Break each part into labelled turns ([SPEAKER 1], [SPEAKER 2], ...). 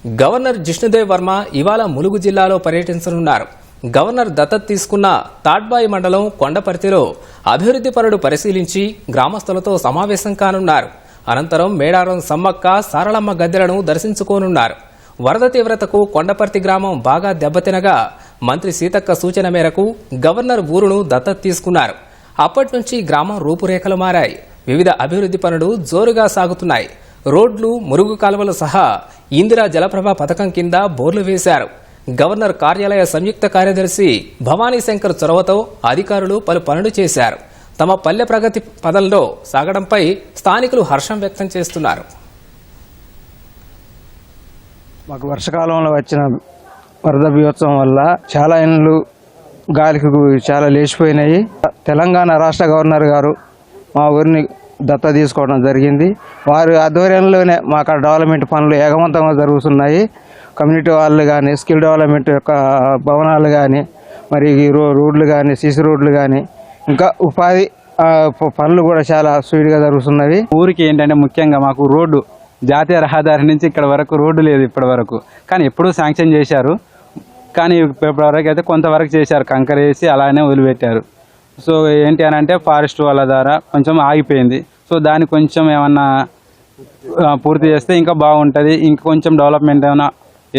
[SPEAKER 1] Governor Jishnu Dev Varma ఇవాళ ములుగు జిల్లాలో పర్యటించనున్నారు. గవర్నర్ దత్తత తీసుకున్న తాడ్బాయి మండలం కొండపర్తిలో అభివృద్ధి పనులు పరిశీలించి గ్రామస్తులతో సమావేశం కానున్నారు. అనంతరం మేడారం సమ్మక్క సారళమ్మ గద్దెలను దర్శించుకోనున్నారు. వరద తీవ్రతకు కొండపర్తి గ్రామం బాగా దెబ్బతినగా మంత్రి సీతక్క సూచన మేరకు గవర్నర్ ఊరును దత్తత తీసుకున్నారు. అప్పటి నుంచి గ్రామం రూపురేఖలు మారాయి. వివిధ అభివృద్ధి పనులు జోరుగా సాగుతున్నాయి. రోడ్లు, మురుగు కాలువలు సహా ఇందిరా జలప్రభ పథకం కింద బోర్లు వేశారు. గవర్నర్ కార్యాలయ సంయుక్త కార్యదర్శి భవానీ శంకర్ చొరవతో అధికారులు పలు పనులు చేశారు. తమ పల్లె ప్రగతి పదంలో సాగడంపై స్థానికులు హర్షం వ్యక్తం చేస్తున్నారు.
[SPEAKER 2] మాకు వర్షకాలంలో వచ్చిన వరద బీభత్సం వల్ల చాలా ఇండ్లు గాలికి చాలా లేచిపోయినాయి. తెలంగాణ రాష్ట్ర గవర్నర్ గారు మా ఊరిని దత్త తీసుకోవడం జరిగింది. వారి ఆధ్వర్యంలోనే మాకు డెవలప్మెంట్ పనులు ఏకవంతంగా జరుగుతున్నాయి. కమ్యూనిటీ వాళ్ళు కానీ, స్కిల్ డెవలప్మెంట్ యొక్క భవనాలు కానీ, మరి రోడ్లు కానీ, సీసీ రోడ్లు కానీ, ఇంకా ఉపాధి పనులు కూడా చాలా స్పీడ్గా జరుగుతున్నవి.
[SPEAKER 3] ఊరికి ఏంటంటే ముఖ్యంగా మాకు రోడ్డు, జాతీయ రహదారి నుంచి ఇక్కడ వరకు రోడ్డు లేదు ఇప్పటి వరకు. కానీ ఎప్పుడూ శాంక్షన్ చేశారు. కానీ ఇప్పటివరకు అయితే కొంతవరకు చేశారు, కంకర వేసి అలానే వదిలిపెట్టారు. సో ఏంటి అని అంటే ఫారెస్ట్ వాళ్ళ ద్వారా కొంచెం ఆగిపోయింది. సో దాన్ని కొంచెం ఏమన్నా పూర్తి చేస్తే ఇంకా బాగుంటుంది, ఇంకా కొంచెం డెవలప్మెంట్ ఏమైనా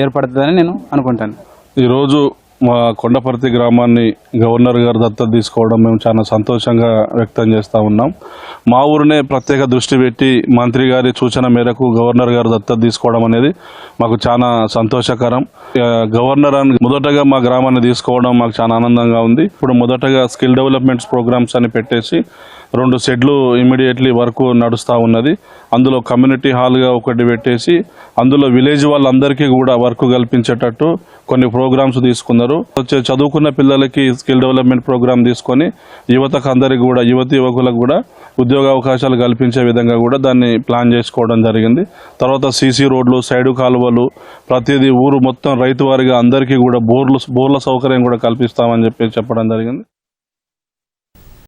[SPEAKER 3] ఏర్పడుతుందని నేను అనుకుంటాను.
[SPEAKER 4] ఈరోజు మా కొండపర్తి గ్రామాన్ని గవర్నర్ గారు దత్తత తీసుకోవడం మేము చాలా సంతోషంగా వ్యక్తం చేస్తూ ఉన్నాం. మా ఊరినే ప్రత్యేక దృష్టి పెట్టి మంత్రి గారి సూచన మేరకు గవర్నర్ గారు దత్తత తీసుకోవడం అనేది మాకు చాలా సంతోషకరం. గవర్నర్ అని మొదటగా మా గ్రామాన్ని తీసుకోవడం మాకు చాలా ఆనందంగా ఉంది. ఇప్పుడు మొదటగా స్కిల్ డెవలప్మెంట్స్ ప్రోగ్రామ్స్ అని పెట్టేసి 2 షెడ్లు ఇమీడియట్లీ వర్క్ నడుస్తూ ఉన్నది. అందులో కమ్యూనిటీ హాల్గా ఒకటి పెట్టేసి అందులో విలేజ్ వాళ్ళందరికీ కూడా వర్క్ కల్పించేటట్టు కొన్ని ప్రోగ్రామ్స్ తీసుకున్నారు. చదువుకున్న పిల్లలకి స్కిల్ డెవలప్మెంట్ ప్రోగ్రామ్ తీసుకొని యువతకు అందరికీ కూడా, యువతి యువకులకు కూడా ఉద్యోగ అవకాశాలు కల్పించే విధంగా కూడా దాన్ని ప్లాన్ చేసుకోవడం జరిగింది. తర్వాత సీసీ రోడ్లు, సైడు కాలువలు, ప్రతిదీ ఊరు మొత్తం రైతు వారిగా అందరికీ కూడా బోర్ల సౌకర్యం కూడా కల్పిస్తామని చెప్పడం జరిగింది.